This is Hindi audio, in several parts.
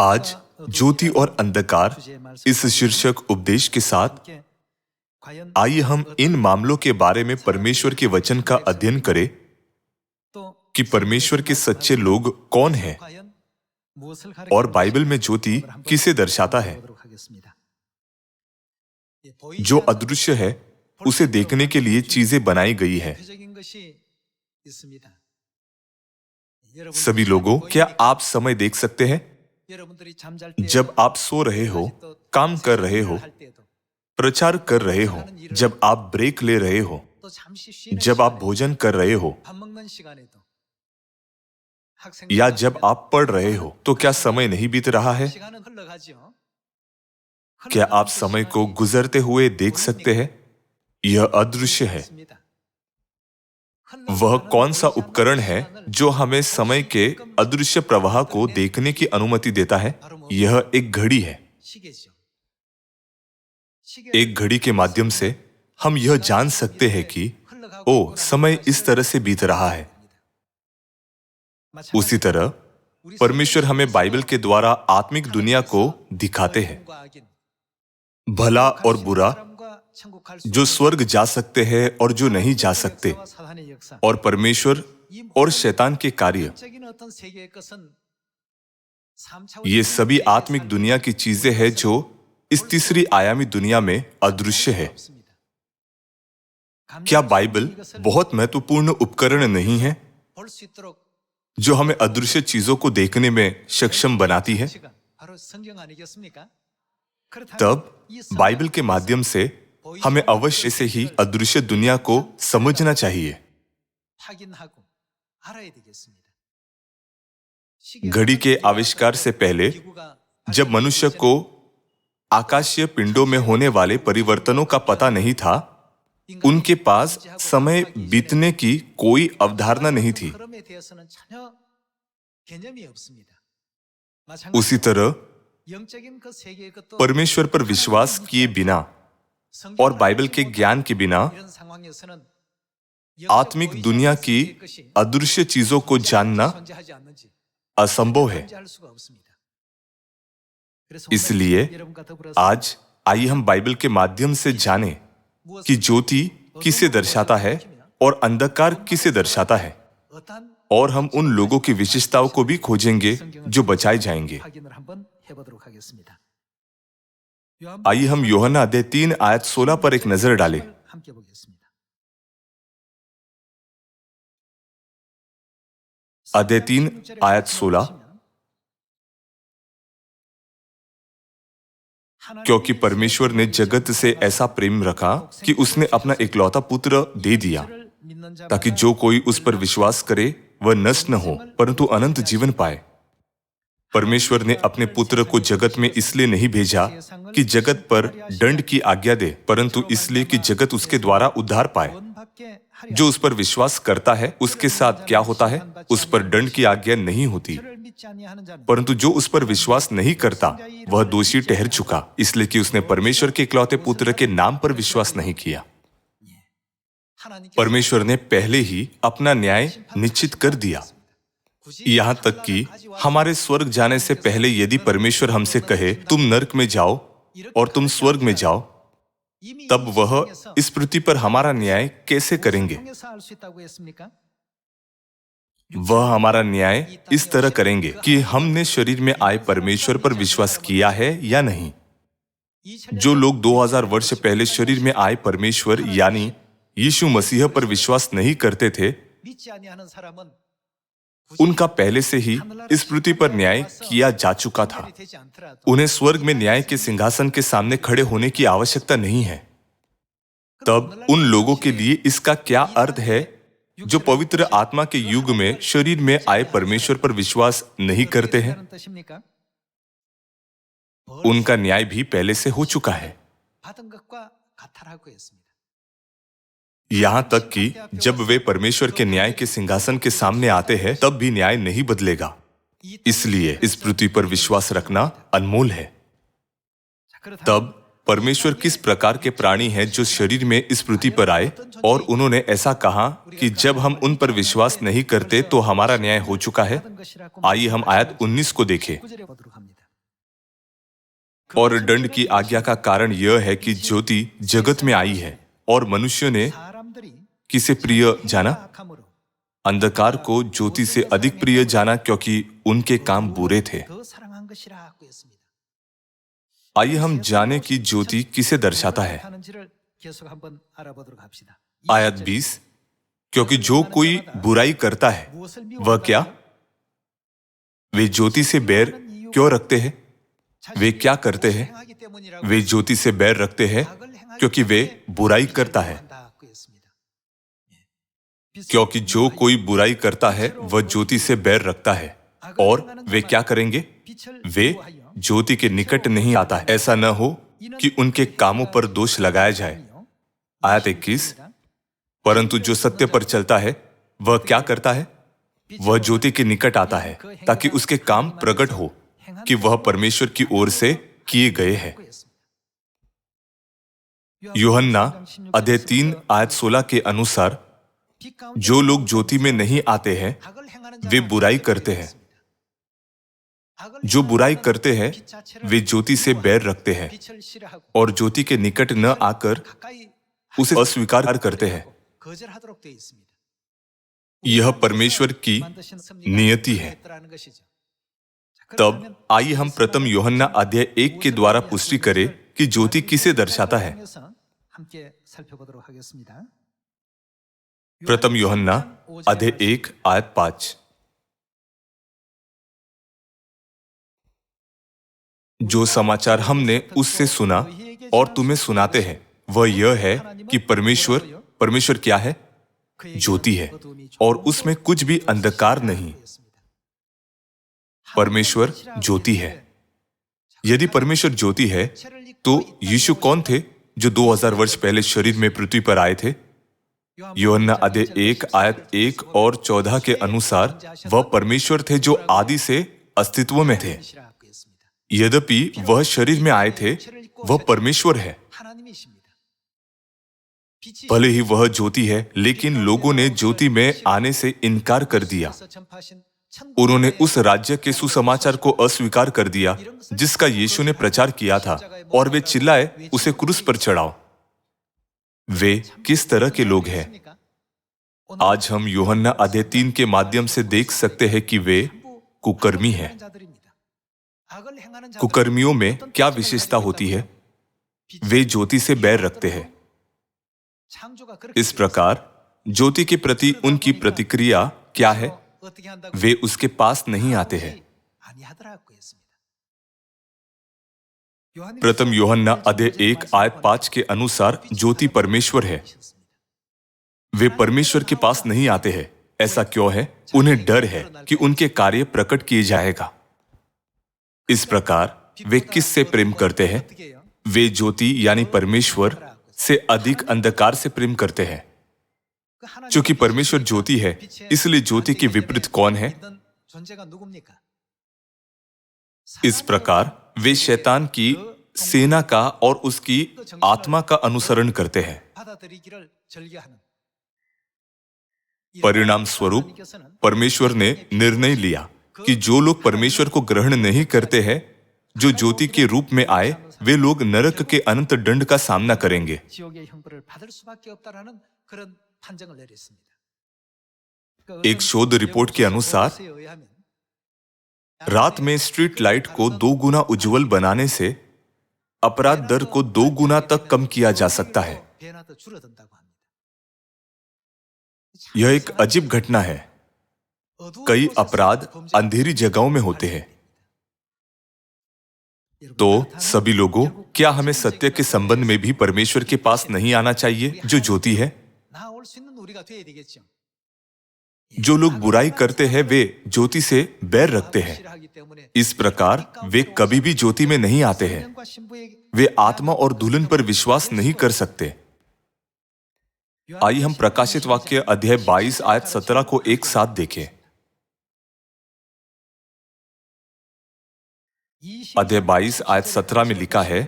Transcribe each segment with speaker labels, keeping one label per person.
Speaker 1: आज ज्योति और अंधकार इस शीर्षक उपदेश के साथ आइए हम इन मामलों के बारे में परमेश्वर के वचन का अध्ययन करें कि परमेश्वर के सच्चे लोग कौन हैं और बाइबल में ज्योति किसे दर्शाता है। जो अदृश्य है उसे देखने के लिए चीजें बनाई गई है। सभी लोगों, क्या आप समय देख सकते हैं? जब आप सो रहे हो, काम कर रहे हो, प्रचार कर रहे हो, जब आप ब्रेक ले रहे हो, जब आप भोजन कर रहे हो या जब आप पढ़ रहे हो, तो क्या समय नहीं बीत रहा है? क्या आप समय को गुजरते हुए देख सकते हैं? यह अदृश्य है। वह कौन सा उपकरण है जो हमें समय के अदृश्य प्रवाह को देखने की अनुमति देता है? यह एक घड़ी है। एक घड़ी के माध्यम से हम यह जान सकते हैं कि समय इस तरह से बीत रहा है। उसी तरह परमेश्वर हमें बाइबल के द्वारा आत्मिक दुनिया को दिखाते हैं। भला और बुरा, जो स्वर्ग जा सकते हैं और जो नहीं जा सकते, और परमेश्वर और शैतान के कार्य, ये सभी आत्मिक दुनिया की चीजें हैं जो इस तीसरी आयामी दुनिया में अदृश्य है। क्या बाइबल बहुत महत्वपूर्ण उपकरण नहीं है जो हमें अदृश्य चीजों को देखने में सक्षम बनाती है? तब बाइबल के माध्यम से हमें अवश्य से ही अदृश्य दुनिया को समझना चाहिए। घड़ी के आविष्कार से पहले, जब मनुष्य को आकाशीय पिंडों में होने वाले परिवर्तनों का पता नहीं था, उनके पास समय बीतने की कोई अवधारणा नहीं थी। उसी तरह परमेश्वर पर विश्वास किए बिना और बाइबल के ज्ञान के बिना आत्मिक दुनिया की अदृश्य चीजों को जानना असंभव है। इसलिए आज आइए हम बाइबल के माध्यम से जानें कि ज्योति किसे दर्शाता है और अंधकार किसे दर्शाता है, और हम उन लोगों की विशेषताओं को भी खोजेंगे जो बचाए जाएंगे। आइए हम यूहन्ना अध्याय 3 आयत 16 पर एक नजर डालें। अध्याय 3 आयत 16। क्योंकि परमेश्वर ने जगत से ऐसा प्रेम रखा कि उसने अपना इकलौता पुत्र दे दिया, ताकि जो कोई उस पर विश्वास करे वह नष्ट न हो परंतु अनंत जीवन पाए। परमेश्वर ने अपने पुत्र को जगत में इसलिए नहीं भेजा कि जगत पर दंड की आज्ञा दे, परंतु इसलिए कि जगत उसके द्वारा उद्धार पाए। जो उस पर विश्वास करता है उसके साथ क्या होता है? उस पर दंड की आज्ञा नहीं होती, परंतु जो उस पर विश्वास नहीं करता वह दोषी ठहर चुका, इसलिए कि उसने परमेश्वर के इकलौते पुत्र के नाम पर विश्वास नहीं किया। परमेश्वर ने पहले ही अपना न्याय निश्चित कर दिया। यहां तक कि हमारे स्वर्ग जाने से पहले यदि परमेश्वर हमसे कहे तुम नरक में जाओ और तुम स्वर्ग में जाओ, तब वह इस पृथ्वी पर हमारा न्याय कैसे करेंगे? वह हमारा न्याय इस तरह करेंगे कि हमने शरीर में आए परमेश्वर पर विश्वास किया है या नहीं। जो लोग 2000 वर्ष पहले शरीर में आए परमेश्वर यानी यीशु मसीह पर विश्वास नहीं करते थे, उनका पहले से ही इस पृथ्वी पर न्याय किया जा चुका था। उन्हें स्वर्ग में न्याय के सिंहासन के सामने खड़े होने की आवश्यकता नहीं है। तब उन लोगों के लिए इसका क्या अर्थ है जो पवित्र आत्मा के युग में शरीर में आए परमेश्वर पर विश्वास नहीं करते हैं? उनका न्याय भी पहले से हो चुका है। यहां तक कि जब वे परमेश्वर के न्याय के सिंहासन के सामने आते हैं तब भी न्याय नहीं बदलेगा। इसलिए इस पृथ्वी पर विश्वास रखना अनमोल है। तब परमेश्वर किस प्रकार के प्राणी हैं जो शरीर में इस पृथ्वी पर आए और उन्होंने ऐसा कहा कि जब हम उन पर विश्वास नहीं करते तो हमारा न्याय हो चुका है। आइए हम आयत 19 को देखें। और दंड की आज्ञा का कारण यह है कि ज्योति जगत में आई है और मनुष्य ने किसे प्रिय जाना? अंधकार को ज्योति से अधिक प्रिय जाना क्योंकि उनके काम बुरे थे। आइए हम जाने कि ज्योति किसे दर्शाता है। आयत 20, क्योंकि जो कोई बुराई करता है वह क्या? वे ज्योति से बैर क्यों रखते हैं? वे क्या करते हैं? वे ज्योति से बैर रखते हैं क्योंकि वे बुराई करता है। क्योंकि जो कोई बुराई करता है वह ज्योति से बैर रखता है। और वे क्या करेंगे? वे ज्योति के निकट नहीं आता है, ऐसा न हो कि उनके कामों पर दोष लगाया जाए। आयत 21, परंतु जो सत्य पर चलता है वह क्या करता है? वह ज्योति के निकट आता है ताकि उसके काम प्रकट हो कि वह परमेश्वर की ओर से किए गए हैं। यूहन्ना अध्याय 3 आयत 16 के अनुसार जो लोग ज्योति में नहीं आते हैं वे बुराई करते हैं। जो बुराई करते हैं वे ज्योति से बैर रखते हैं और ज्योति के निकट न आकर उसे अस्वीकार करते हैं। यह परमेश्वर की नियति है। तब आइए हम प्रथम यूहन्ना अध्याय 1 के द्वारा पुष्टि करें कि ज्योति किसे दर्शाता है। प्रथम यूहन्ना अध्याय 1 आयत 5, जो समाचार हमने उससे सुना और तुम्हें सुनाते हैं वह यह है कि परमेश्वर क्या है? ज्योति है और उसमें कुछ भी अंधकार नहीं। परमेश्वर ज्योति है। यदि परमेश्वर ज्योति है तो यीशु कौन थे जो 2000 वर्ष पहले शरीर में पृथ्वी पर आए थे? यूहन्ना अध्याय 1 आयत 1 और 14 के अनुसार वह परमेश्वर थे जो आदि से अस्तित्व में थे। यद्यपि वह शरीर में आए थे, वह परमेश्वर है। भले ही वह ज्योति है, लेकिन लोगों ने ज्योति में आने से इनकार कर दिया। उन्होंने उस राज्य के सुसमाचार को अस्वीकार कर दिया जिसका यीशु ने प्रचार किया था और वे चिल्लाए, उसे क्रूस पर चढ़ाओ। वे किस तरह के लोग हैं? आज हम यूहन्ना अध्याय 3 के माध्यम से देख सकते हैं कि वे कुकर्मी हैं। कुकर्मियों में क्या विशेषता होती है? वे ज्योति से बैर रखते हैं। इस प्रकार ज्योति के प्रति उनकी प्रतिक्रिया क्या है? वे उसके पास नहीं आते हैं। प्रथम यूहन्ना अध्याय 1 आयत 5 के अनुसार ज्योति परमेश्वर है। वे परमेश्वर के पास नहीं आते हैं। ऐसा क्यों है? उन्हें डर है कि उनके कार्य प्रकट किए जाएगा। इस प्रकार वे किससे प्रेम करते हैं? वे ज्योति यानी परमेश्वर से अधिक अंधकार से प्रेम करते हैं। क्योंकि परमेश्वर ज्योति है, इसलिए ज्योति के विपरीत कौन है? इस प्रकार वे शैतान की सेना का और उसकी आत्मा का अनुसरण करते हैं। परिणाम स्वरूप परमेश्वर ने निर्णय लिया कि जो लोग परमेश्वर को ग्रहण नहीं करते हैं, जो ज्योति के रूप में आए, वे लोग नरक के अनंत दंड का सामना करेंगे। एक शोध रिपोर्ट के अनुसार रात में स्ट्रीट लाइट को 2 गुना उज्जवल बनाने से अपराध दर को 2 गुना तक कम किया जा सकता है। यह एक अजीब घटना है। कई अपराध अंधेरी जगहों में होते हैं। तो सभी लोगों, क्या हमें सत्य के संबंध में भी परमेश्वर के पास नहीं आना चाहिए जो ज्योति है? जो लोग बुराई करते हैं वे ज्योति से बैर रखते हैं। इस प्रकार वे कभी भी ज्योति में नहीं आते हैं। वे आत्मा और दुल्हन पर विश्वास नहीं कर सकते। आइए हम प्रकाशित वाक्य अध्याय 22 आयत 17 को एक साथ देखें। अध्याय 22 आयत 17 में लिखा है,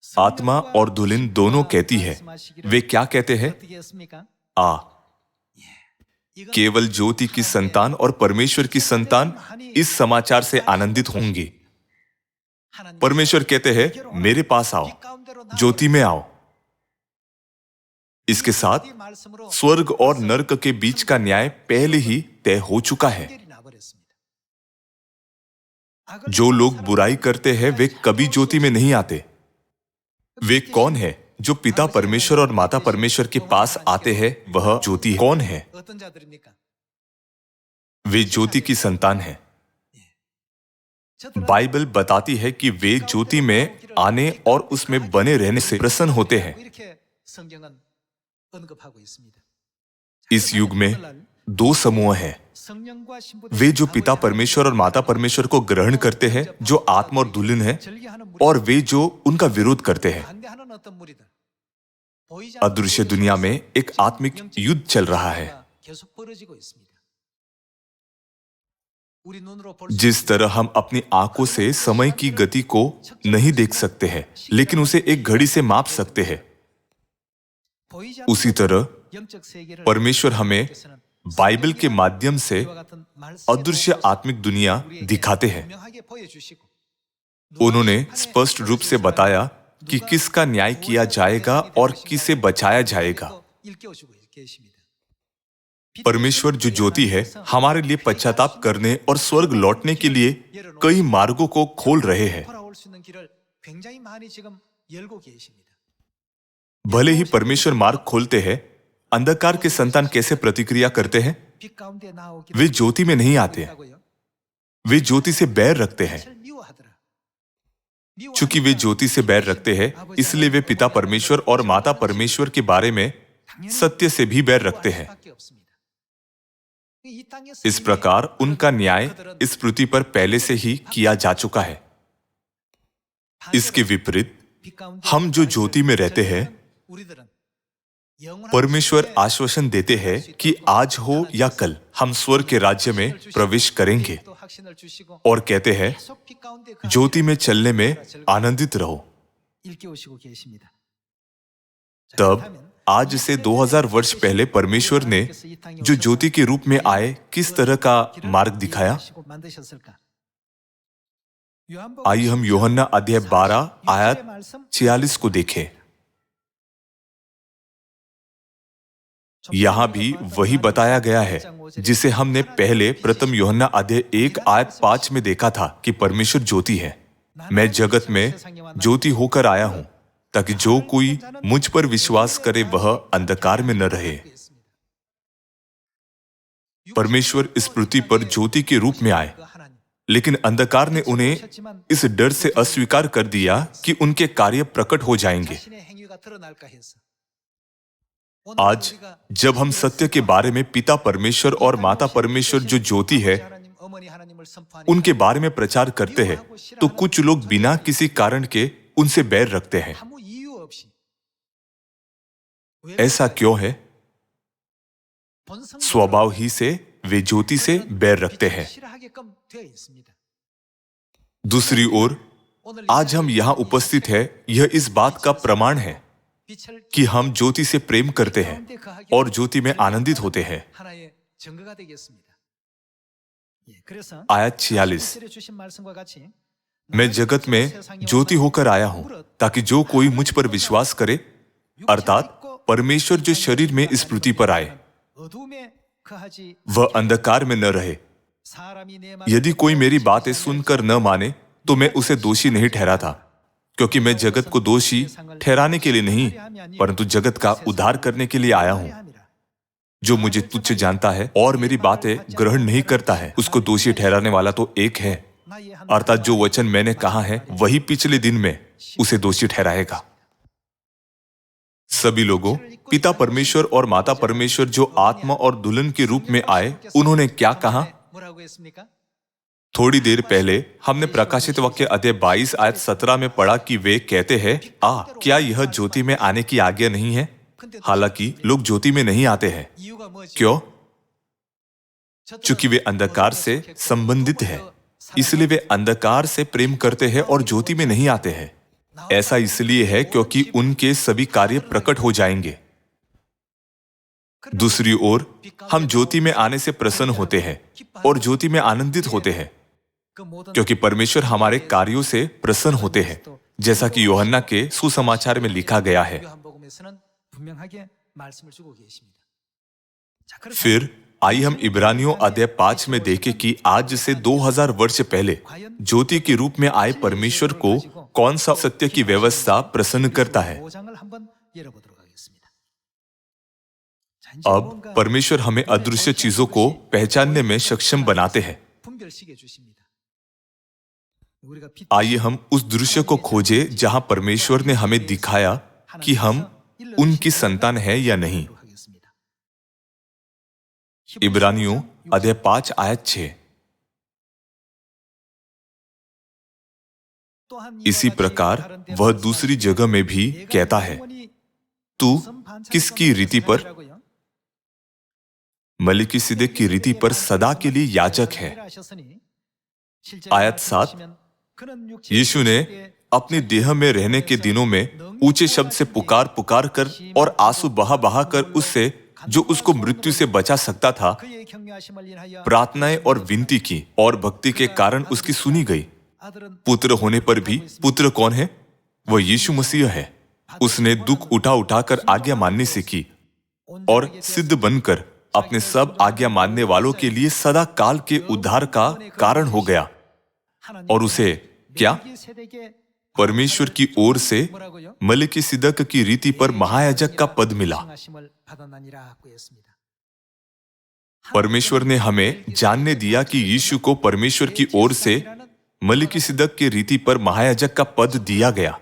Speaker 1: आत्मा और दुल्हन दोनों कहती है। वे क्या कहते हैं? आ। केवल ज्योति की संतान और परमेश्वर की संतान इस समाचार से आनंदित होंगे। परमेश्वर कहते हैं, मेरे पास आओ, ज्योति में आओ। इसके साथ स्वर्ग और नरक के बीच का न्याय पहले ही तय हो चुका है। जो लोग बुराई करते हैं वे कभी ज्योति में नहीं आते। वे कौन है जो पिता परमेश्वर और माता परमेश्वर के पास आते हैं? वह ज्योति कौन है? वे ज्योति की संतान हैं। बाइबल बताती है कि वे ज्योति में आने और उसमें बने रहने से प्रसन्न होते हैं। इस युग में दो समूह हैं। वे जो पिता परमेश्वर और माता परमेश्वर को ग्रहण करते हैं, जो आत्मा और दुल्हन है, और वे जो उनका विरोध करते हैं। अदृश्य दुनिया में एक आत्मिक युद्ध चल रहा है। जिस तरह हम अपनी आंखों से समय की गति को नहीं देख सकते हैं, लेकिन उसे एक घड़ी से माप सकते हैं, उसी तरह परमेश्वर हमें बाइबल के माध्यम से अदृश्य आत्मिक दुनिया दिखाते हैं। उन्होंने स्पष्ट रूप से बताया कि किसका न्याय किया जाएगा और किसे बचाया जाएगा। परमेश्वर जो ज्योति है, हमारे लिए पश्चाताप करने और स्वर्ग लौटने के लिए कई मार्गों को खोल रहे हैं। भले ही परमेश्वर मार्ग खोलते हैं, अंधकार के संतान कैसे प्रतिक्रिया करते हैं? वे ज्योति में नहीं आते। वे ज्योति से बैर रखते हैं। चूंकि वे ज्योति से बैर रखते हैं, इसलिए वे पिता परमेश्वर और माता परमेश्वर के बारे में सत्य से भी बैर रखते हैं। इस प्रकार उनका न्याय इस पृथ्वी पर पहले से ही किया जा चुका है। इसके विपरीत हम जो ज्योति में रहते हैं, परमेश्वर आश्वासन देते हैं कि आज हो या कल हम स्वर्ग के राज्य में प्रवेश करेंगे, और कहते हैं ज्योति में चलने में आनंदित रहो। तब आज से 2000 वर्ष पहले परमेश्वर ने जो ज्योति के रूप में आए, किस तरह का मार्ग दिखाया? आइए हम यूहन्ना अध्याय 12 आयत 46 को देखें। यहां भी वही बताया गया है जिसे हमने पहले प्रथम यूहन्ना अध्याय 1 आयत 5 में देखा था कि परमेश्वर ज्योति है। मैं जगत में ज्योति होकर आया हूं, ताकि जो कोई मुझ पर विश्वास करे वह अंधकार में न रहे। परमेश्वर इस पृथ्वी पर ज्योति के रूप में आए, लेकिन अंधकार ने उन्हें इस डर से अस्वीकार कर दिया कि उनके कार्य प्रकट हो जाएंगे। आज जब हम सत्य के बारे में पिता परमेश्वर और माता परमेश्वर जो ज्योति है, उनके बारे में प्रचार करते हैं, तो कुछ लोग बिना किसी कारण के उनसे बैर रखते हैं। ऐसा क्यों है? स्वभाव ही से वे ज्योति से बैर रखते हैं। दूसरी ओर आज हम यहां उपस्थित हैं, यह इस बात का प्रमाण है कि हम ज्योति से प्रेम करते हैं और ज्योति में आनंदित होते हैं। आयत 46, मैं जगत में ज्योति होकर आया हूं, ताकि जो कोई मुझ पर विश्वास करे, अर्थात परमेश्वर जो शरीर में इस पृथ्वी पर आए, वह अंधकार में न रहे। यदि कोई मेरी बातें सुनकर न माने तो मैं उसे दोषी नहीं ठहराता, क्योंकि मैं जगत को दोषी ठहराने के लिए नहीं, परंतु जगत का उद्धार करने के लिए आया हूं। जो मुझे तुच्छ जानता है और मेरी बातें ग्रहण नहीं करता है, उसको दोषी ठहराने वाला तो एक है, अर्थात जो वचन मैंने कहा है वही पिछले दिन में उसे दोषी ठहराएगा। सभी लोगों, पिता परमेश्वर और माता परमेश्वर जो आत्मा और दुल्हन के रूप में आए, उन्होंने क्या कहा? थोड़ी देर पहले हमने प्रकाशित वाक्य अध्याय 22 आयत 17 में पढ़ा कि वे कहते हैं, क्या यह ज्योति में आने की आज्ञा नहीं है? हालांकि लोग ज्योति में नहीं आते हैं। क्यों? चूंकि वे अंधकार से संबंधित हैं, इसलिए वे अंधकार से प्रेम करते हैं और ज्योति में नहीं आते हैं। ऐसा इसलिए है क्योंकि उनके सभी कार्य प्रकट हो जाएंगे। दूसरी ओर हम ज्योति में आने से प्रसन्न होते हैं और ज्योति में आनंदित होते हैं, क्योंकि परमेश्वर हमारे कार्यों से प्रसन्न होते हैं, जैसा कि यूहन्ना के सुसमाचार में लिखा गया है। फिर आइए हम इब्रानियों अध्याय 5 में देखें कि आज से 2000 वर्ष पहले ज्योति के रूप में आए परमेश्वर को कौन सा सत्य की व्यवस्था प्रसन्न करता है। अब परमेश्वर हमें अदृश्य चीजों को पहचानने में सक्षम बनाते हैं। आइए हम उस दृश्य को खोजें जहां परमेश्वर ने हमें दिखाया कि हम उनकी संतान है या नहीं। इब्रानियों अध्याय 5 आयत 6। इसी प्रकार वह दूसरी जगह में भी कहता है, तू किसकी रीति पर? मलिकिसिदक की रीति पर सदा के लिए याजक है। आयत 7। यीशु ने अपने देह में रहने के दिनों में ऊंचे शब्द से पुकार पुकार कर और आंसू बहा बहा कर उससे जो उसको मृत्यु से बचा सकता था प्रार्थनाएं और विनती की, और भक्ति के कारण उसकी सुनी गई। पुत्र होने पर भी पुत्र कौन है? वह यीशु मसीह है। उसने दुख उठा उठाकर आज्ञा मानने से की और सिद्ध बनकर अपने सब आज्ञा मानने वालों के लिए सदा काल के उद्धार का कारण हो गया। और उसे क्या? परमेश्वर की ओर से मलिकिसिदक की रीति पर महायाजक का पद मिला। परमेश्वर ने हमें जानने दिया कि यीशु को परमेश्वर की ओर से मलिकिसिदक की रीति पर महायाजक का पद दिया गया।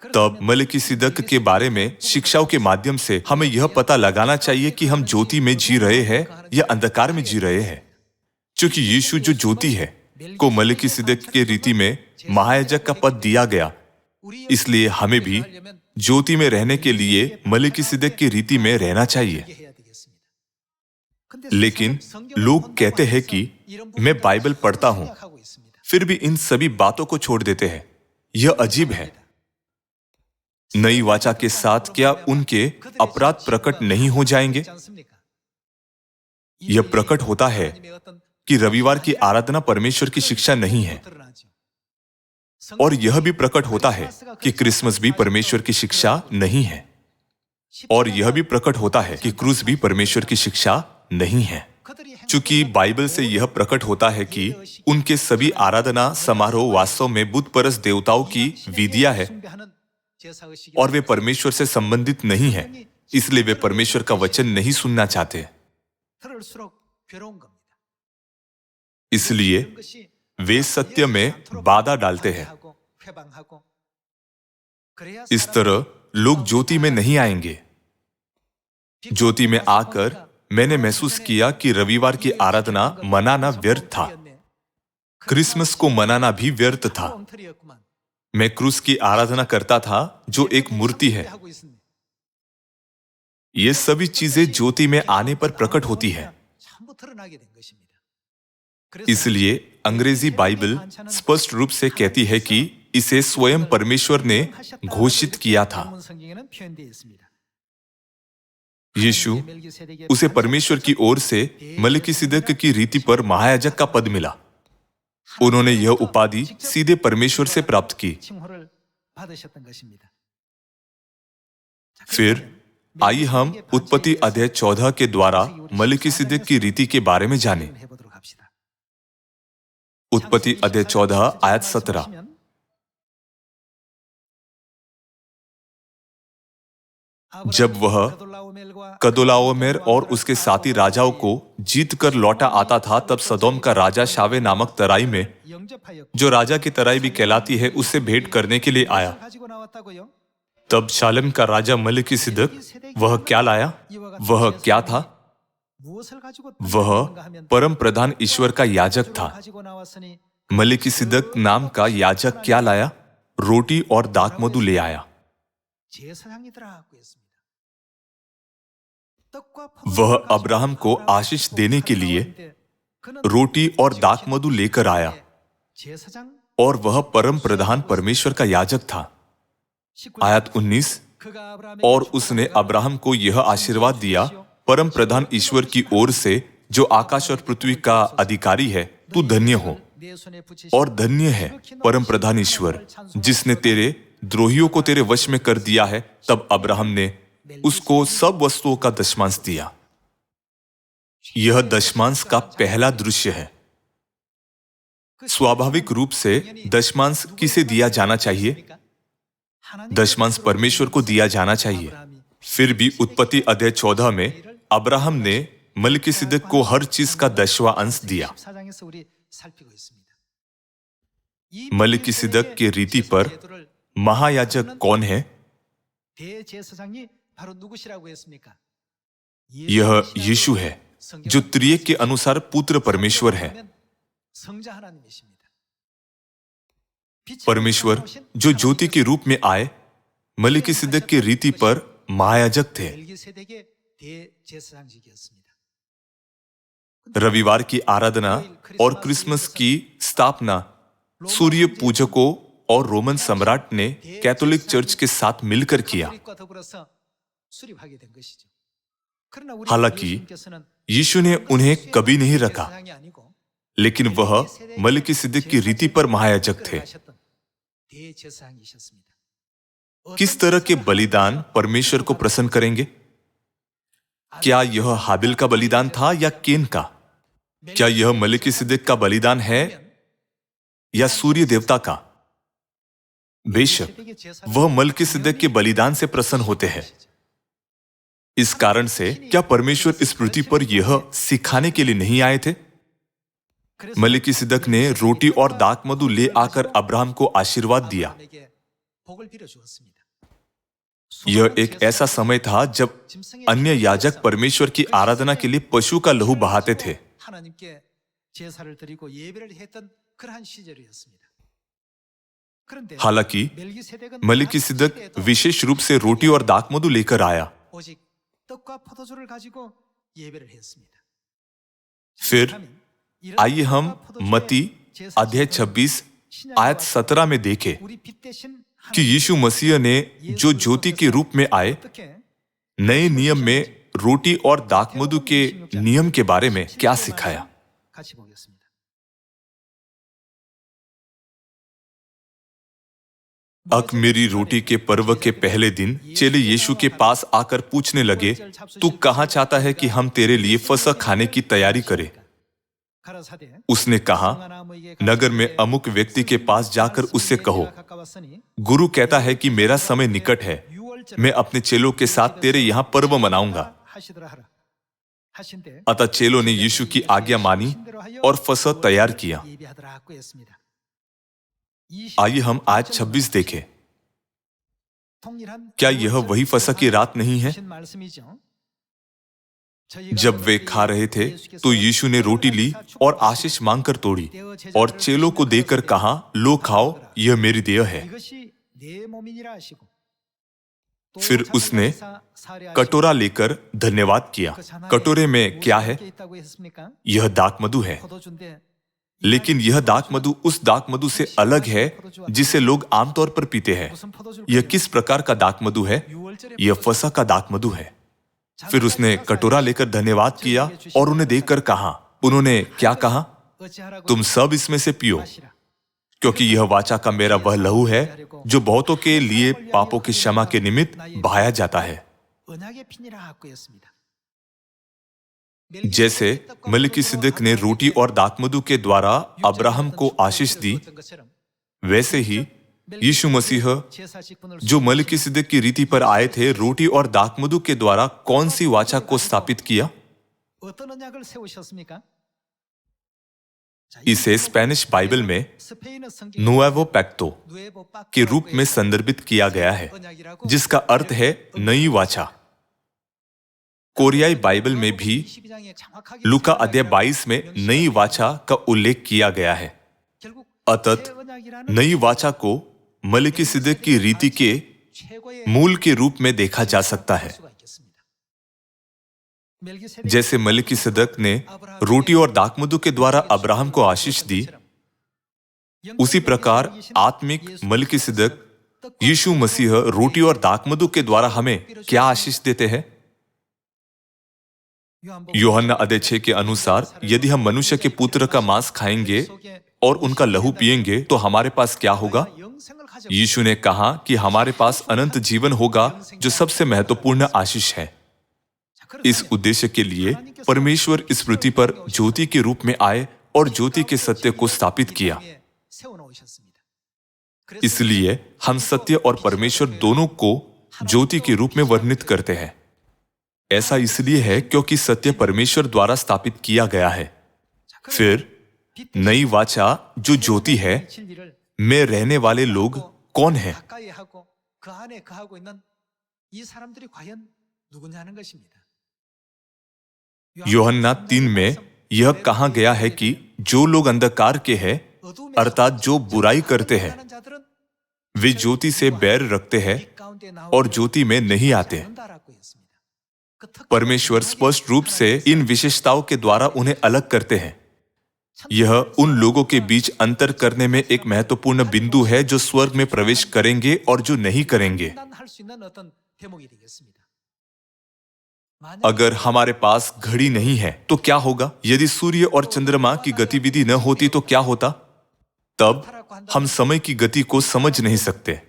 Speaker 1: तब मलिकिसिदक के बारे में शिक्षाओं के माध्यम से हमें यह पता लगाना चाहिए कि हम ज्योति में जी रहे हैं या अंधकार में जी रहे हैं। क्योंकि यीशु जो ज्योति है को मलिकिसिदक के रीति में महायाजक का पद दिया गया, इसलिए हमें भी ज्योति में रहने के लिए मलिकिसिदक की रीति में रहना चाहिए। लेकिन लोग कहते हैं कि मैं बाइबल पढ़ता हूं, फिर भी इन सभी बातों को छोड़ देते हैं। यह अजीब है। नई वाचा के साथ क्या उनके अपराध प्रकट नहीं हो जाएंगे? यह प्रकट होता है कि रविवार की आराधना परमेश्वर की शिक्षा नहीं है, और यह भी प्रकट होता है कि क्रिसमस भी परमेश्वर की शिक्षा नहीं है, और यह भी प्रकट होता है कि क्रूस भी परमेश्वर की शिक्षा नहीं है। चूंकि बाइबल से यह प्रकट होता है कि उनके सभी आराधना समारोह वास्तव में बुतपरस्त देवताओं की विधियां है और वे परमेश्वर से संबंधित नहीं है, इसलिए वे परमेश्वर का वचन नहीं सुनना चाहते। इसलिए वे सत्य में बाधा डालते हैं। इस तरह लोग ज्योति में नहीं आएंगे। ज्योति में आकर मैंने महसूस किया कि रविवार की आराधना मनाना व्यर्थ था, क्रिसमस को मनाना भी व्यर्थ था। मैं क्रूस की आराधना करता था जो एक मूर्ति है। ये सभी चीजें ज्योति में आने पर प्रकट होती है। इसलिए अंग्रेजी बाइबल स्पष्ट रूप से कहती है कि इसे स्वयं परमेश्वर ने घोषित किया था। यीशु उसे परमेश्वर की ओर से मलिकिसिदक की रीति पर महायाजक का पद मिला। उन्होंने यह उपाधि सीधे परमेश्वर से प्राप्त की। फिर आइए हम उत्पत्ति अध्याय 14 के द्वारा मलिकिसिदक की रीति के बारे में जानें। उत्पत्ति अध्याय 14 आयत 17। जब वह कदोलाओमेर और उसके साथी राजाओं को जीत कर लौटा आता था, तब सदोम का राजा शावे नामक तराई में, जो राजा की तराई भी कहलाती है, उससे भेंट करने के लिए आया। तब शालेम का राजा मलिकिसिदक वह क्या लाया? वह क्या था? वह परम प्रधान ईश्वर का याजक था। मलिकिसिदक नाम का याजक क्या लाया? रोटी और दाखमधु ले आया। वह अब्राहम को आशीष देने के लिए रोटी और दाखमधु लेकर आया, और वह परम प्रधान परमेश्वर का याजक था। आयत 19। और उसने अब्राहम को यह आशीर्वाद दिया, परम प्रधान ईश्वर की ओर से, जो आकाश और पृथ्वी का अधिकारी है, तू धन्य हो। और धन्य है परम प्रधान ईश्वर, जिसने तेरे द्रोहियों को तेरे वश में कर दिया है। तब अब्राहम ने उसको सब वस्तुओं का दशमांश दिया। यह दशमांश का पहला दृश्य है। स्वाभाविक रूप से दशमांश किसे दिया जाना चाहिए? दशमांश परमेश्वर को दिया जाना चाहिए। फिर भी उत्पत्ति अध्याय 14 में अब्राहम ने मलिकिसिदक को हर चीज का 10वां अंश दिया। मलिकिसिदक की रीति पर महायाजक कौन है? यह यीशु है, जो त्रिएक के अनुसार पुत्र परमेश्वर है। परमेश्वर जो ज्योति के रूप में आए, मलिकिसिदक की रीति पर महायाजक थे। रविवार की आराधना और क्रिसमस की स्थापना सूर्य पूजकों और रोमन सम्राट ने कैथोलिक चर्च के साथ मिलकर किया। हालांकि यीशु ने उन्हें कभी नहीं रखा, लेकिन वह मलिकिसिदक की रीति पर महायाजक थे। किस तरह के बलिदान परमेश्वर को प्रसन्न करेंगे? क्या यह हाबिल का बलिदान था या केन का? क्या यह मलिकिसिदक का बलिदान है या सूर्य देवता का? बेशक वह मलिकिसिदक के बलिदान से प्रसन्न होते हैं। इस कारण से क्या परमेश्वर इस पृथ्वी पर यह सिखाने के लिए नहीं आए थे? मलिकिसिदक ने रोटी और दाखमधु ले आकर अब्राहम को आशीर्वाद दिया। यह एक ऐसा समय था जब अन्य याजक परमेश्वर की आराधना के लिए पशु का लहू बहाते थे। हालांकि मलिकिसिदक विशेष रूप से रोटी और दाखमधु लेकर आया। फिर आइए हम मत्ती अध्याय 26 आयत 17 में देखें कि यीशु मसीह ने जो ज्योति के रूप में आए, नए नियम में रोटी और दाखमधु के नियम के बारे में क्या सिखाया। अख़मीरी रोटी के पर्व के पहले दिन चेले यीशु के पास आकर पूछने लगे, तू कहाँ चाहता है कि हम तेरे लिए फसह खाने की तैयारी करें? उसने कहा, नगर में अमुक व्यक्ति के पास जाकर उससे कहो, गुरु कहता है कि मेरा समय निकट है, मैं अपने चेलों के साथ तेरे यहां पर्व मनाऊंगा। अतः चेलों ने यीशु की आज्ञा मानी और फसह तैयार किया। आइए हम आज 26 देखें। क्या यह वही फसह की रात नहीं है? जब वे खा रहे थे तो यीशु ने रोटी ली और आशीष मांगकर तोड़ी और चेलों को देकर कहा, लो खाओ, यह मेरी देह है। फिर उसने कटोरा लेकर धन्यवाद किया। कटोरे में क्या है? यह दाखमधु है। लेकिन यह दाखमधु उस दाखमधु से अलग है जिसे लोग आमतौर पर पीते हैं। यह किस प्रकार का दाखमधु है? यह फसह का दाखमधु है। फिर उसने कटोरा लेकर धन्यवाद किया और उन्हें देखकर कहा, उन्होंने क्या कहा? तुम सब इसमें से पियो, क्योंकि यह वाचा का मेरा वह लहू है जो बहुतों के लिए पापों की क्षमा के निमित्त बहाया जाता है। जैसे मलिकिसिदक ने रोटी और दाखमधु के द्वारा अब्राहम को आशीष दी, वैसे ही यीशु मसीह जो मलिकिसिदक की रीति पर आए थे, रोटी और दाखमधु के द्वारा कौन सी वाचा को स्थापित किया? इसे स्पेनिश बाइबल में नुएवो पैक्टो के रूप में संदर्भित किया गया है, जिसका अर्थ है नई वाचा। कोरियाई बाइबल में भी लूका अध्याय 22 में नई वाचा का उल्लेख किया गया है। अतः नई वाचा को मलिकिसिदक की रीति के मूल के रूप में देखा जा सकता है। जैसे मलिकिसिदक ने रोटी और दाखमधु के द्वारा अब्राहम को आशीष दी, उसी प्रकार आत्मिक मलिकिसिदक यीशु मसीह रोटी और दाखमधु के द्वारा हमें क्या आशीष देते हैं? यूहन्ना अध्याय 6 के अनुसार यदि हम मनुष्य के पुत्र का मांस खाएंगे और उनका लहू पिएंगे तो हमारे पास क्या होगा? यीशु ने कहा कि हमारे पास अनंत जीवन होगा, जो सबसे महत्वपूर्ण आशीष है। इस उद्देश्य के लिए परमेश्वर इस पृथ्वी पर ज्योति के रूप में आए और ज्योति के सत्य को स्थापित किया। इसलिए हम सत्य और परमेश्वर दोनों को ज्योति के रूप में वर्णित करते हैं। ऐसा इसलिए है क्योंकि सत्य परमेश्वर द्वारा स्थापित किया गया है। फिर नई वाचा जो ज्योति है में रहने वाले लोग कौन हैं? यूहन्ना 3 में यह कहा गया है कि जो लोग अंधकार के हैं, अर्थात जो बुराई करते हैं, वे ज्योति से बैर रखते हैं और ज्योति में नहीं आते। परमेश्वर स्पष्ट रूप से इन विशेषताओं के द्वारा उन्हें अलग करते हैं। यह उन लोगों के बीच अंतर करने में एक महत्वपूर्ण बिंदु है जो स्वर्ग में प्रवेश करेंगे और जो नहीं करेंगे। अगर हमारे पास घड़ी नहीं है तो क्या होगा? यदि सूर्य और चंद्रमा की गतिविधि न होती तो क्या होता? तब हम समय की गति को समझ नहीं सकते।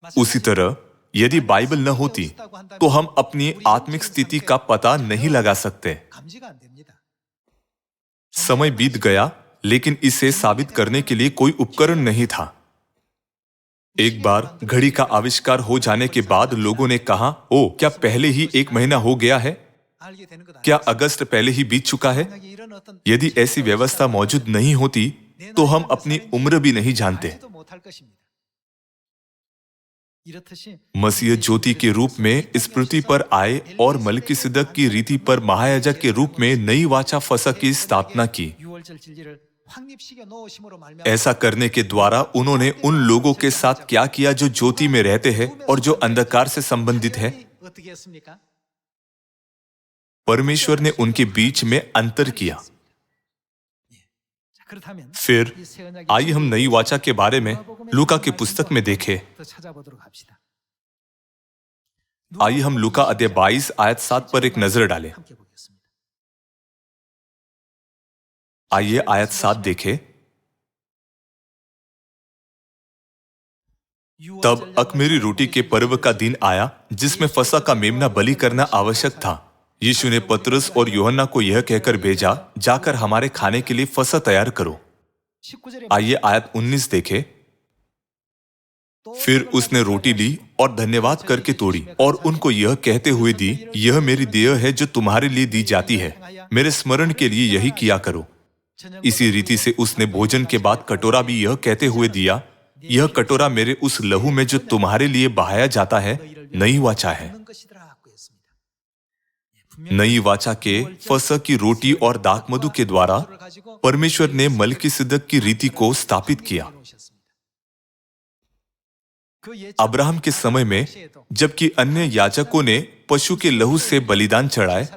Speaker 1: उसी तरह यदि बाइबल न होती तो हम अपनी आत्मिक स्थिति का पता नहीं लगा सकते। समय बीत गया, लेकिन इसे साबित करने के लिए कोई उपकरण नहीं था। एक बार घड़ी का आविष्कार हो जाने के बाद लोगों ने कहा, ओ, क्या पहले ही 1 महीना हो गया है? क्या अगस्त पहले ही बीत चुका है? यदि ऐसी व्यवस्था मौजूद नहीं होती तो हम अपनी उम्र भी नहीं जानते। मसीह ज्योति के रूप में इस पृथ्वी पर आए और मलिकिसिदक की रीति पर महायाजक के रूप में नई वाचा फसह की स्थापना की। ऐसा करने के द्वारा उन्होंने उन लोगों के साथ क्या किया जो ज्योति में रहते हैं और जो अंधकार से संबंधित है? परमेश्वर ने उनके बीच में अंतर किया। फिर आइए हम नई वाचा के बारे में लूका की पुस्तक में देखें। आइए हम लूका अध्याय 22 आयत 7 पर एक नजर डालें। आइए आयत 7 देखें। तब अख़मीरी रोटी के पर्व का दिन आया, जिसमें फसह का मेमना बलि करना आवश्यक था। यीशु ने पतरस और यूहन्ना को यह कहकर भेजा, जाकर हमारे खाने के लिए फसह तैयार करो। आइए आयत 19 देखें। फिर उसने रोटी ली और धन्यवाद करके तोड़ी और उनको यह कहते हुए दी, यह मेरी देह है जो तुम्हारे लिए दी जाती है, मेरे स्मरण के लिए यही किया करो। इसी रीति से उसने भोजन के बाद कटोरा भी यह कहते हुए दिया, यह कटोरा मेरे उस लहू में जो तुम्हारे लिए बहाया जाता है नई वाचा है। नई वाचा के फसह की रोटी और दाखमधु के द्वारा परमेश्वर ने मलिकिसिदक की रीति को स्थापित किया। अब्राहम के समय में जबकि अन्य याजकों ने पशु के लहू से बलिदान चढ़ाए,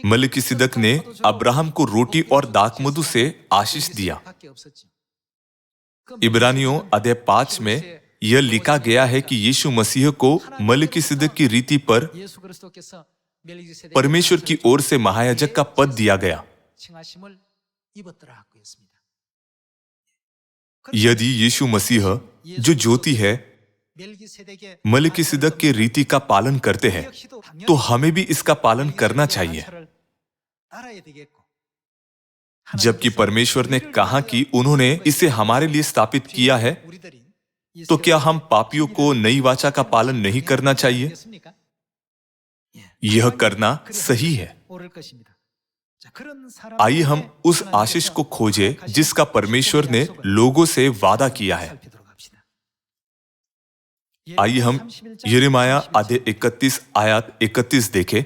Speaker 1: मलिकिसिदक ने अब्राहम को रोटी और दाखमधु से आशीष दिया। इब्रानियों अध्याय 5 में यह लिखा गया है कि यीशु मसीह को मलिकिसिदक की रीति पर परमेश्वर की ओर से महायाजक का पद दिया गया। यदि यीशु मसीह जो ज्योति है मलिकिसिदक की रीति का पालन करते हैं तो हमें भी इसका पालन करना चाहिए। जबकि परमेश्वर ने कहा कि उन्होंने इसे हमारे लिए स्थापित किया है, तो क्या हम पापियों को नई वाचा का पालन नहीं करना चाहिए? यह करना सही है। आइए हम उस आशीष को खोजें जिसका परमेश्वर ने लोगों से वादा किया है। आइए हम यिर्मयाह अध्याय 31 आयत 31 देखें।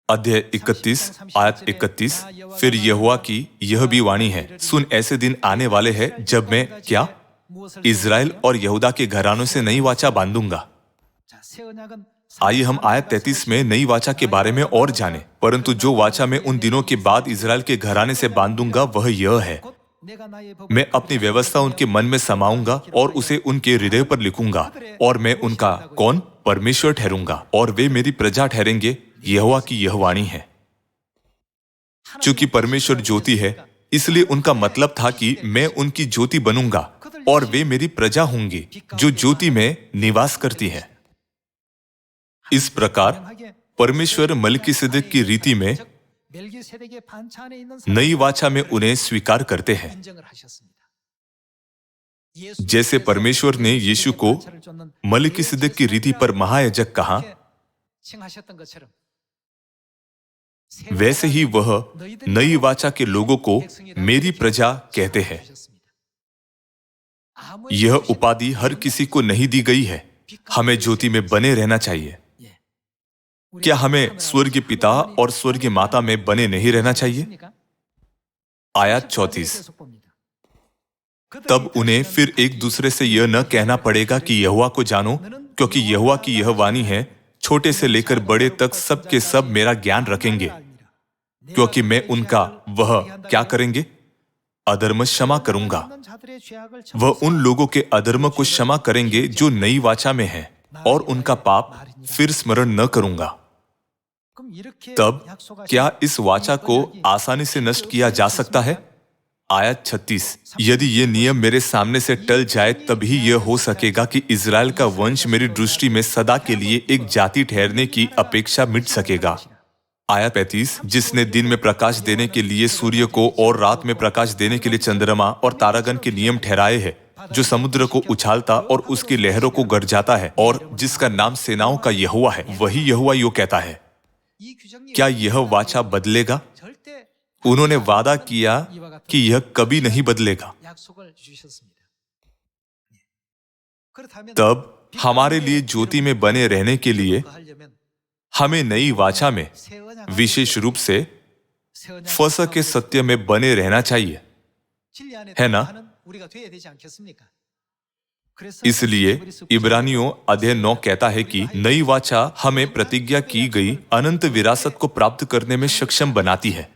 Speaker 1: अध्याय 31 आयत 31। फिर यहोवा की यह भी वाणी है, सुन, ऐसे दिन आने वाले हैं जब मैं क्या इज़राइल और यहूदा के घरानों से नई वाचा बांधूंगा। आइए हम आयत 33 में नई वाचा के बारे में और जानें। परंतु जो वाचा मैं उन दिनों के बाद इजराइल के घराने से बांधूंगा वह यह है, मैं अपनी व्यवस्था उनके मन में समाऊंगा और उसे उनके हृदय पर लिखूंगा, और मैं उनका कौन परमेश्वर ठहरूंगा और वे मेरी प्रजा ठहरेंगे। यहोवा की यह वाणी है। चूंकि परमेश्वर ज्योति है, इसलिए उनका मतलब था कि मैं उनकी ज्योति बनूंगा और वे मेरी प्रजा होंगी जो ज्योति में निवास करती है। इस प्रकार परमेश्वर मलिकिसिदक की रीति में नई वाचा में उन्हें स्वीकार करते हैं। जैसे परमेश्वर ने यीशु को मलिकिसिदक की रीति पर महायाजक कहा, वैसे ही वह नई वाचा के लोगों को मेरी प्रजा कहते हैं। यह उपाधि हर किसी को नहीं दी गई है। हमें ज्योति में बने रहना चाहिए। क्या हमें स्वर्गीय पिता और स्वर्गीय माता में बने नहीं रहना चाहिए? आयत 34। तब उन्हें फिर एक दूसरे से यह न कहना पड़ेगा कि यहोवा को जानो, क्योंकि यहोवा की यह वाणी है, छोटे से लेकर बड़े तक सब के सब मेरा ज्ञान रखेंगे, क्योंकि मैं उनका वह क्या करेंगे? अधर्म क्षमा करूंगा। वह उन लोगों के अधर्म को क्षमा करेंगे जो नई वाचा में है, और उनका पाप फिर स्मरण न करूंगा। तब क्या इस वाचा को आसानी से नष्ट किया जा सकता है? आयत 36। यदि ये नियम मेरे सामने से टल जाए तभी यह हो सकेगा कि इजराइल का वंश मेरी दृष्टि में सदा के लिए एक जाति ठहरने की अपेक्षा मिट सकेगा। आयत 35। जिसने दिन में प्रकाश देने के लिए सूर्य को और रात में प्रकाश देने के लिए चंद्रमा और तारागण के नियम ठहराए हैं, जो समुद्र को उछालता और उसकी लहरों को गरजाता है, और जिसका नाम सेनाओं का यहोवा है, वही यहोवा यो कहता है। क्या यह वाचा बदलेगा? उन्होंने वादा किया कि यह कभी नहीं बदलेगा। तब हमारे लिए ज्योति में बने रहने के लिए हमें नई वाचा में विशेष रूप से फसह के सत्य में बने रहना चाहिए, है ना? इसलिए इब्रानियों अध्याय 9 कहता है कि नई वाचा हमें प्रतिज्ञा की गई अनंत विरासत को प्राप्त करने में सक्षम बनाती है।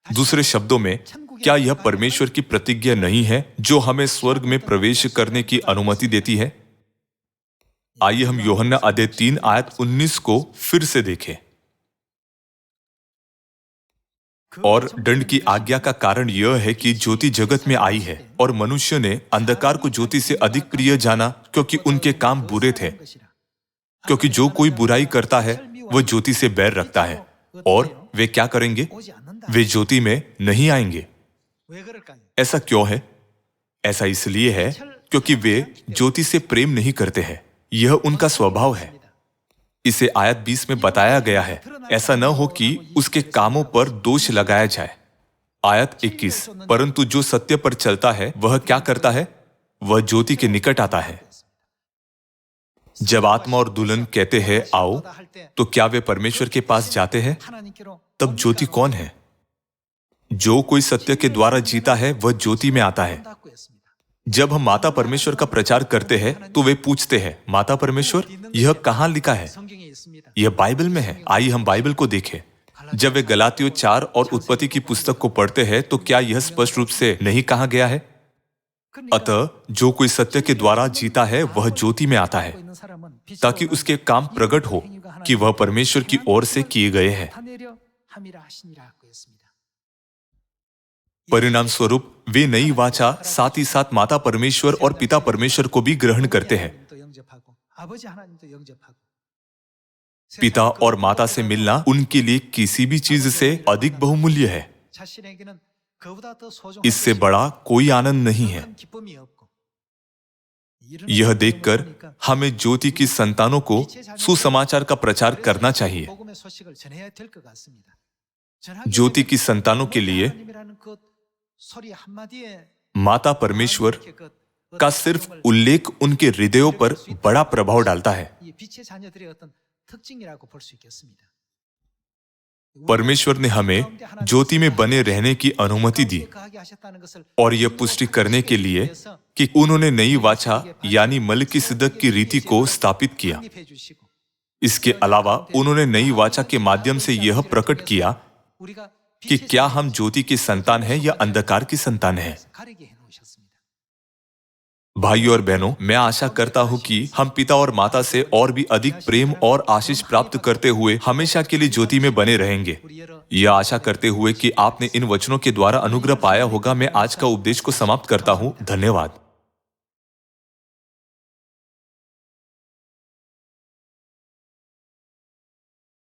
Speaker 1: दूसरे शब्दों में, क्या यह परमेश्वर की प्रतिज्ञा नहीं है जो हमें स्वर्ग में प्रवेश करने की अनुमति देती है? आइए हम यूहन्ना अध्याय 3 आयत 19 को फिर से देखें। और दंड की आज्ञा का कारण यह है कि ज्योति जगत में आई है, और मनुष्य ने अंधकार को ज्योति से अधिक प्रिय जाना, क्योंकि उनके काम बुरे थे। क्योंकि जो कोई बुराई करता है वह ज्योति से बैर रखता है, और वे क्या करेंगे? वे ज्योति में नहीं आएंगे। ऐसा क्यों है? ऐसा इसलिए है क्योंकि वे ज्योति से प्रेम नहीं करते हैं। यह उनका स्वभाव है। इसे आयत 20 में बताया गया है, ऐसा न हो कि उसके कामों पर दोष लगाया जाए। आयत 21। परंतु जो सत्य पर चलता है वह क्या करता है? वह ज्योति के निकट आता है। जब आत्मा और दुल्हन कहते हैं आओ, तो क्या वे परमेश्वर के पास जाते हैं? तब ज्योति कौन है? जो कोई सत्य के द्वारा जीता है वह ज्योति में आता है। जब हम माता परमेश्वर का प्रचार करते हैं तो वे पूछते हैं, माता परमेश्वर, यह कहाँ लिखा है? यह बाइबल में है। आइए हम बाइबल को देखें। जब वे गलातियों 4 और उत्पत्ति की पुस्तक को पढ़ते हैं तो क्या यह स्पष्ट रूप से नहीं कहा गया है? अतः जो कोई सत्य के द्वारा जीता है वह ज्योति में आता है, ताकि उसके काम प्रकट हो कि वह परमेश्वर की ओर से किए गए हैं। परिणाम स्वरूप वे नई वाचा साथ ही साथ माता परमेश्वर और पिता परमेश्वर को भी ग्रहण करते हैं। पिता और माता से मिलना उनके लिए किसी भी चीज से अधिक बहुमूल्य है। इससे बड़ा कोई आनंद नहीं है। यह देखकर हमें ज्योति की संतानों को सुसमाचार का प्रचार करना चाहिए। ज्योति की संतानों के लिए माता परमेश्वर का सिर्फ उल्लेख उनके हृदयों पर बड़ा प्रभाव डालता है। परमेश्वर ने हमें ज्योति में बने रहने की अनुमति दी, और यह पुष्टि करने के लिए कि उन्होंने नई वाचा यानी मलिकिसिदक की रीति को स्थापित किया। इसके अलावा उन्होंने नई वाचा के माध्यम से यह प्रकट किया कि क्या हम ज्योति की संतान हैं या अंधकार की संतान हैं। भाइयों और बहनों, मैं आशा करता हूं कि हम पिता और माता से और भी अधिक प्रेम और आशीष प्राप्त करते हुए हमेशा के लिए ज्योति में बने रहेंगे। यह आशा करते हुए कि आपने इन वचनों के द्वारा अनुग्रह पाया होगा, मैं आज का उपदेश को समाप्त करता हूं। धन्यवाद।